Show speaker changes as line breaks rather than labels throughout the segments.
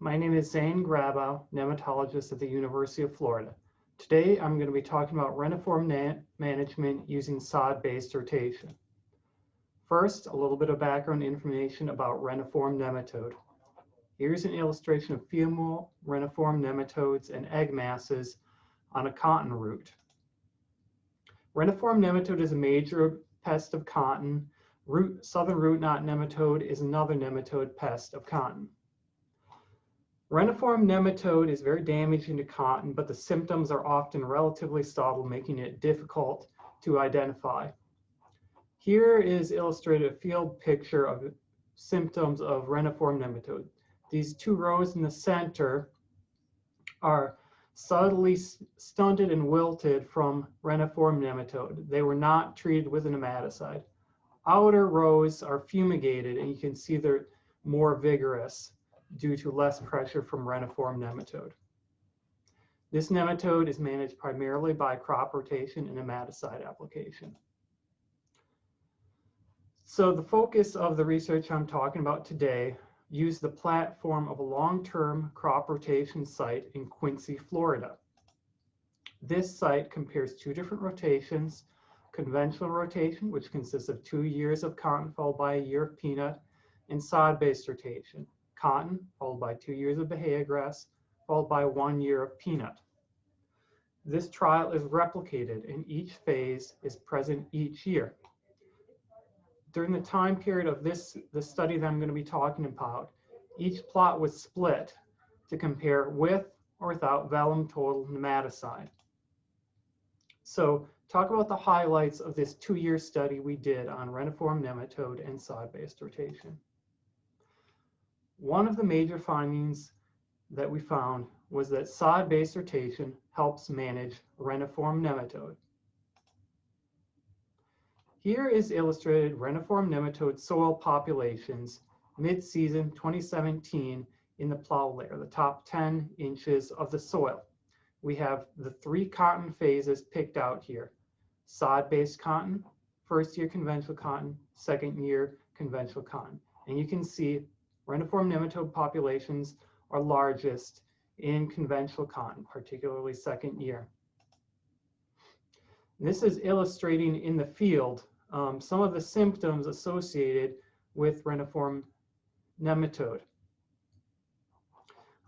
My name is Zane Grabau, nematologist at the University of Florida. Today, I'm going to be talking about reniform management using sod-based rotation. First, a little bit of background information about Reniform Nematode. Here's an illustration of female reniform nematodes and egg masses on a cotton root. Reniform nematode is a major pest of cotton. Southern root knot nematode is another nematode pest of cotton. Reniform nematode is very damaging to cotton, but the symptoms are often relatively subtle, making it difficult to identify. Here is illustrated a field picture of symptoms of reniform nematode. These two rows in the center are subtly stunted and wilted from reniform nematode. They were not treated with a nematicide. Outer rows are fumigated, and you can see they're more vigorous due to less pressure from reniform nematode. This nematode is managed primarily by crop rotation and nematicide application. So the focus of the research I'm talking about today used the platform of a long-term crop rotation site in Quincy, Florida. This site compares two different rotations: conventional rotation, which consists of 2 years of cotton followed by a year of peanut, and sod-based rotation, cotton followed by 2 years of Bahia grass followed by 1 year of peanut. This trial is replicated, and each phase is present each year. During the time period of the study that I'm going to be talking about, each plot was split to compare with or without vellum total nematicide. So talk about the highlights of this 2-year study we did on reniform nematode and sod-based rotation. One of the major findings that we found was that sod-based rotation helps manage reniform nematode. Here is illustrated reniform nematode soil populations mid-season 2017 in the plow layer, the top 10 inches of the soil. We have the 3 cotton phases picked out here: sod-based cotton, first year conventional cotton, second year conventional cotton. And you can see reniform nematode populations are largest in conventional cotton, particularly second year. This is illustrating in the field some of the symptoms associated with reniform nematode.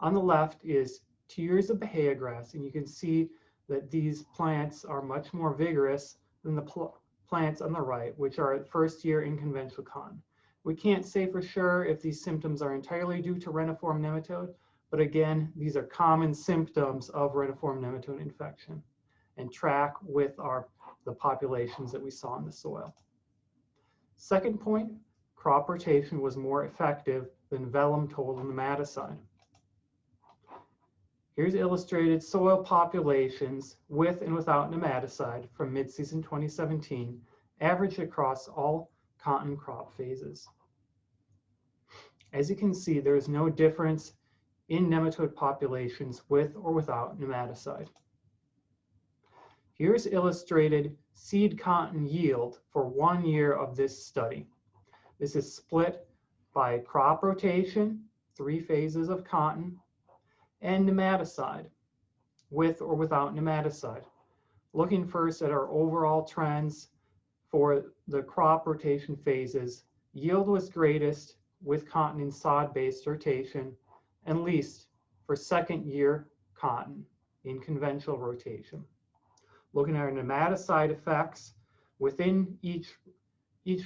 On the left is 2 years of Bahia grass, and you can see that these plants are much more vigorous than the plants on the right, which are first year in conventional cotton. We can't say for sure if these symptoms are entirely due to reniform nematode, but again, these are common symptoms of reniform nematode infection and track with the populations that we saw in the soil. Second point, crop rotation was more effective than vellum total nematicide. Here's illustrated soil populations with and without nematicide from mid-season 2017, averaged across all cotton crop phases. As you can see, there is no difference in nematode populations with or without nematicide. Here's illustrated seed cotton yield for 1 year of this study. This is split by crop rotation, 3 phases of cotton, and nematicide, with or without nematicide. Looking first at our overall trends for the crop rotation phases, yield was greatest with cotton in sod-based rotation and least for second year cotton in conventional rotation. Looking at our nematicide effects within each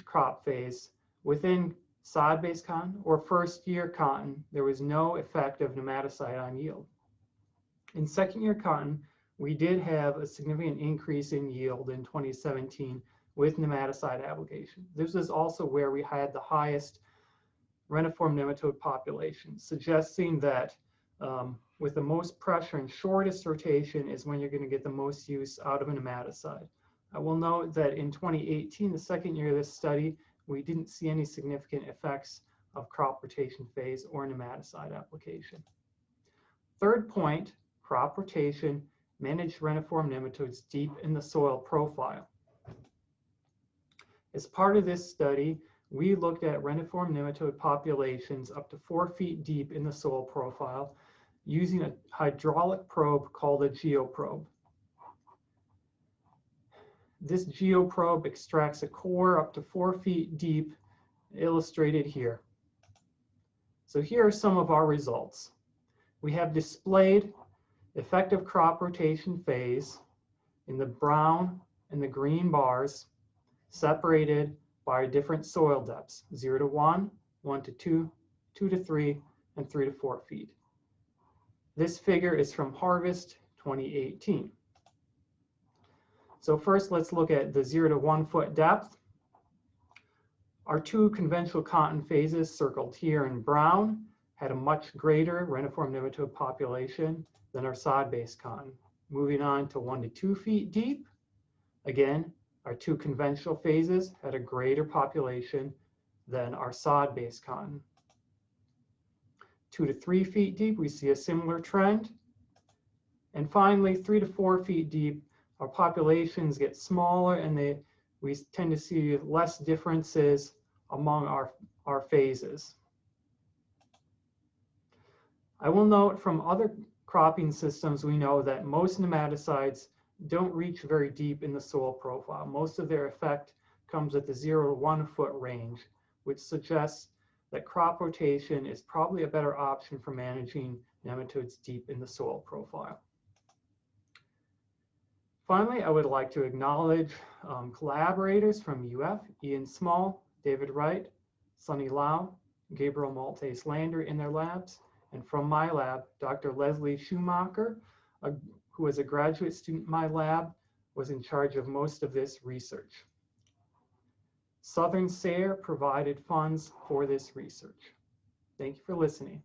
crop phase, within sod-based cotton or first year cotton, there was no effect of nematicide on yield. In second year cotton, we did have a significant increase in yield in 2017 with nematicide application. This is also where we had the highest reniform nematode population, suggesting that with the most pressure and shortest rotation is when you're going to get the most use out of a nematicide. I will note that in 2018, the second year of this study, we didn't see any significant effects of crop rotation phase or nematicide application. Third point, crop rotation managed reniform nematodes deep in the soil profile. As part of this study, we looked at reniform nematode populations up to 4 feet deep in the soil profile using a hydraulic probe called a geoprobe. This geoprobe extracts a core up to 4 feet deep, illustrated here. So here are some of our results. We have displayed effective crop rotation phase in the brown and the green bars, separated by different soil depths, 0 to 1, 1 to 2, 2 to 3, and 3 to 4 feet. This figure is from Harvest 2018. So first, let's look at the 0 to 1 foot depth. Our 2 conventional cotton phases circled here in brown had a much greater reniform nematode population than our sod-based cotton. Moving on to 1 to 2 feet deep, again, our 2 conventional phases had a greater population than our sod-based cotton. 2 to 3 feet deep, we see a similar trend. And finally, 3 to 4 feet deep, our populations get smaller and we tend to see less differences among our phases. I will note from other cropping systems, we know that most nematicides don't reach very deep in the soil profile. Most of their effect comes at the 0 to 1 foot range, which suggests that crop rotation is probably a better option for managing nematodes deep in the soil profile. Finally, I would like to acknowledge collaborators from UF, Ian Small, David Wright, Sunny Lau, Gabriel Maltese-Lander in their labs, and from my lab, Dr. Leslie Schumacher, who was a graduate student in my lab, was in charge of most of this research. Southern SARE provided funds for this research. Thank you for listening.